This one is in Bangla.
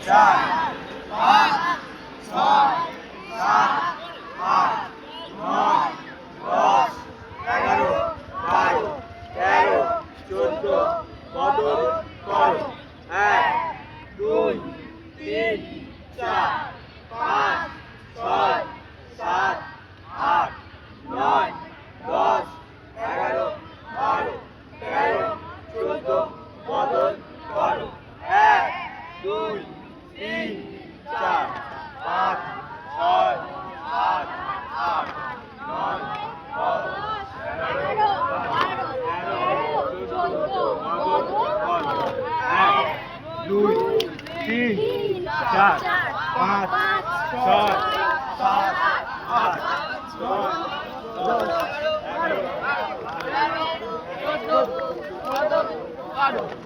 চার পাঁচ ছয় সাত আট নয় দশ 11 12 13 14 বদল করো 1 2 3 4 5 6 7 8 9 10 11 12 13 14 বদল করো 1 2 3 4 5 6 7 8 9 10 দুই তিন চার পাঁচ ছয় সাত আট নয় 10 11 12